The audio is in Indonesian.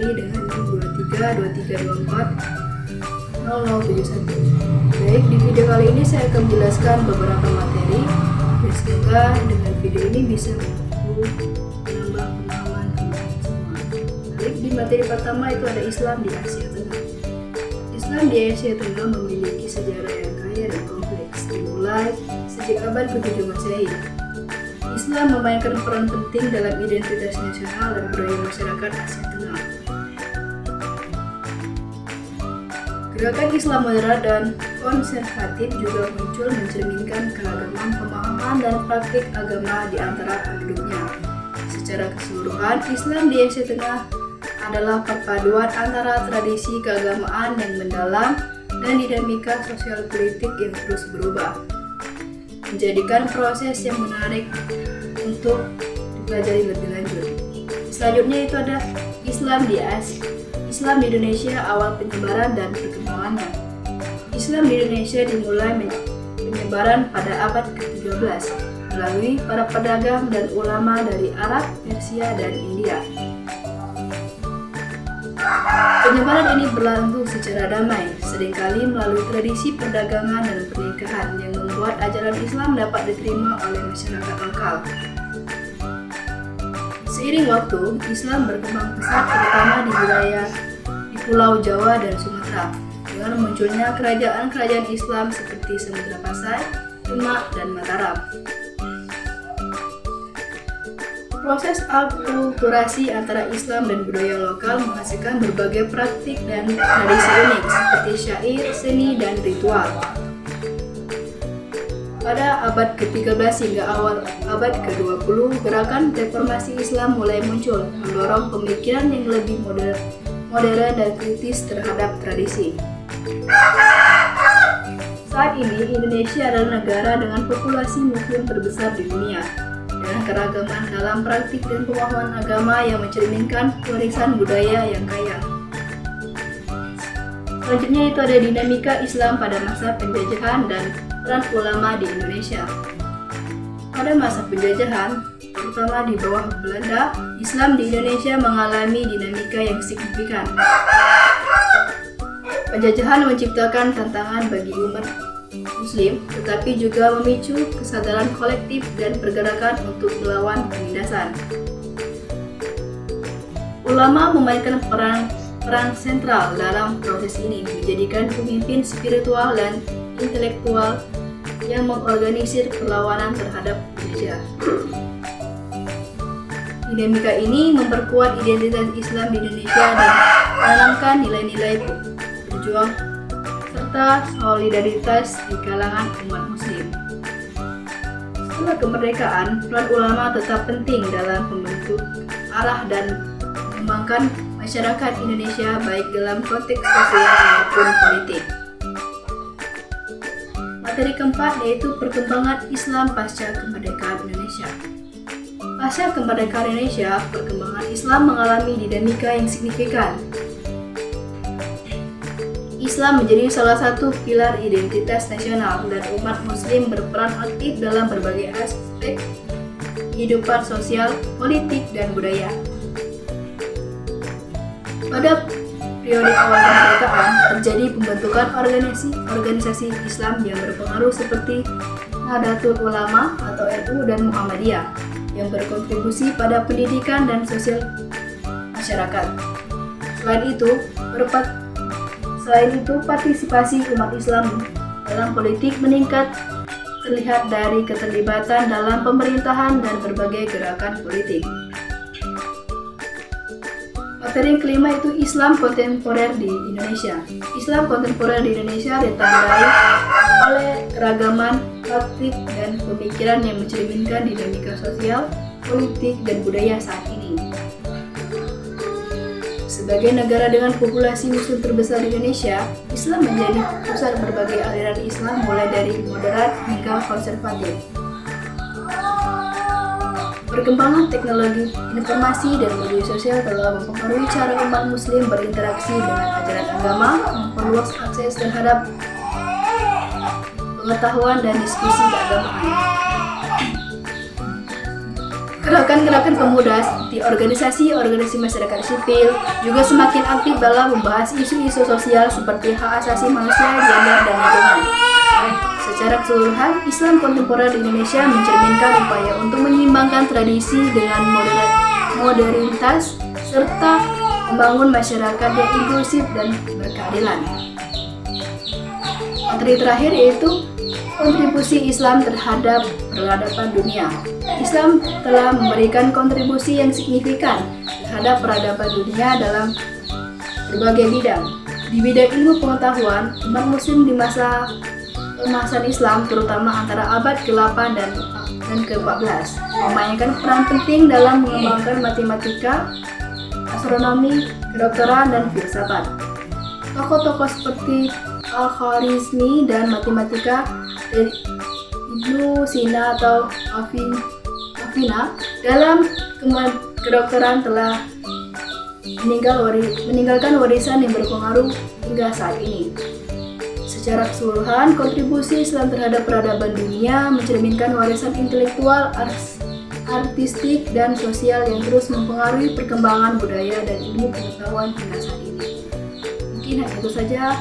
materi dengan NIM 2323240071. Baik, di video kali ini saya akan menjelaskan beberapa materi dan semoga dengan video ini bisa membantu menambah pengalaman teman-teman semua. Baik, di materi pertama itu ada Islam di Asia Tengah. Islam di Asia Tengah memiliki sejarah yang kaya dan kompleks, dimulai sejak abad ke-7 Masehi. Islam memainkan peran penting dalam identitas nasional dan budaya masyarakat Asia Tengah. Gerakan Islam moderat dan konservatif juga muncul mencerminkan keragaman pemahaman dan praktik agama di antara penduduknya. Secara keseluruhan, Islam di Asia Tengah adalah perpaduan antara tradisi keagamaan yang mendalam dan dinamika sosial politik yang terus berubah, menjadikan proses yang menarik untuk dipelajari lebih lanjut. Selanjutnya itu ada Islam di Asia. Islam di Indonesia, awal penyebaran dan perkembangannya. Islam di Indonesia dimulai penyebaran pada abad ke-13 melalui para pedagang dan ulama dari Arab, Persia, dan India. Penyebaran ini berlangsung secara damai, seringkali melalui tradisi perdagangan dan pernikahan yang membuat ajaran Islam dapat diterima oleh masyarakat lokal. Seiring waktu, Islam berkembang pesat terutama di wilayah di Pulau Jawa dan Sumatera, dengan munculnya kerajaan-kerajaan Islam seperti Samudra Pasai, Demak, dan Mataram. Proses akulturasi antara Islam dan budaya lokal menghasilkan berbagai praktik dan tradisi unik seperti syair, seni, dan ritual. Pada abad ke-13 hingga awal abad ke-20, gerakan reformasi Islam mulai muncul, mendorong pemikiran yang lebih modern dan kritis terhadap tradisi. Saat ini, Indonesia adalah negara dengan populasi Muslim terbesar di dunia, dengan keragaman dalam praktik dan pemahaman agama yang mencerminkan warisan budaya yang kaya. Selanjutnya itu ada dinamika Islam pada masa penjajahan dan peran ulama di Indonesia. Pada masa penjajahan, terutama di bawah Belanda, Islam di Indonesia mengalami dinamika yang signifikan. Penjajahan menciptakan tantangan bagi umat Muslim, tetapi juga memicu kesadaran kolektif dan pergerakan untuk melawan penindasan. Ulama memainkan peran sentral dalam proses ini, menjadikan pemimpin spiritual dan intelektual yang mengorganisir perlawanan terhadap penjajah. Dinamika ini memperkuat identitas Islam di Indonesia dan menanamkan nilai-nilai berjuang serta solidaritas di kalangan umat Muslim. Setelah kemerdekaan, peran ulama tetap penting dalam membentuk arah dan mengembangkan masyarakat Indonesia baik dalam konteks sosial maupun politik. Materi keempat yaitu perkembangan Islam pasca kemerdekaan Indonesia. Pasca kemerdekaan Indonesia, perkembangan Islam mengalami dinamika yang signifikan. Islam menjadi salah satu pilar identitas nasional dan umat Muslim berperan aktif dalam berbagai aspek kehidupan sosial, politik, dan budaya. Pada periode awal kemerdekaan, terjadi pembentukan organisasi Islam yang berpengaruh seperti Nahdlatul Ulama atau NU dan Muhammadiyah yang berkontribusi pada pendidikan dan sosial masyarakat. Selain itu, partisipasi umat Islam dalam politik meningkat, terlihat dari keterlibatan dalam pemerintahan dan berbagai gerakan politik. Materi kelima itu Islam kontemporer di Indonesia. Islam kontemporer di Indonesia ditandai oleh keragaman praktik dan pemikiran yang mencerminkan dinamika sosial, politik, dan budaya saat ini. Sebagai negara dengan populasi Muslim terbesar di Indonesia, Islam menjadi pusat berbagai aliran Islam mulai dari moderat hingga konservatif. Perkembangan teknologi informasi dan media sosial telah mempengaruhi cara umat Muslim berinteraksi dengan ajaran agama, memperluas akses terhadap pengetahuan dan diskusi keagamaan. Gerakan-gerakan pemuda seperti organisasi masyarakat sipil juga semakin aktif dalam membahas isu-isu sosial seperti hak asasi manusia, gender, dan lingkungan. Secara keseluruhan, Islam kontemporer di Indonesia mencerminkan upaya untuk menyeimbangkan tradisi dengan modernitas serta membangun masyarakat yang inklusif dan berkeadilan. Materi terakhir yaitu kontribusi Islam terhadap peradaban dunia. Islam telah memberikan kontribusi yang signifikan terhadap peradaban dunia dalam berbagai bidang. Di bidang ilmu pengetahuan, umat muslim di masa keemasan Islam terutama antara abad ke-8 dan ke-14 memainkan peran penting dalam mengembangkan matematika, astronomi, kedokteran, dan filsafat. Tokoh-tokoh seperti Al-Khwarizmi dan matematika dari Ibnu Sina atau Avicii dalam kedokteran telah meninggalkan warisan yang berpengaruh hingga saat ini. Secara keseluruhan, kontribusi Islam terhadap peradaban dunia mencerminkan warisan intelektual, artistik, dan sosial yang terus mempengaruhi perkembangan budaya dan ilmu pengetahuan hingga saat ini. Mungkin hanya itu saja.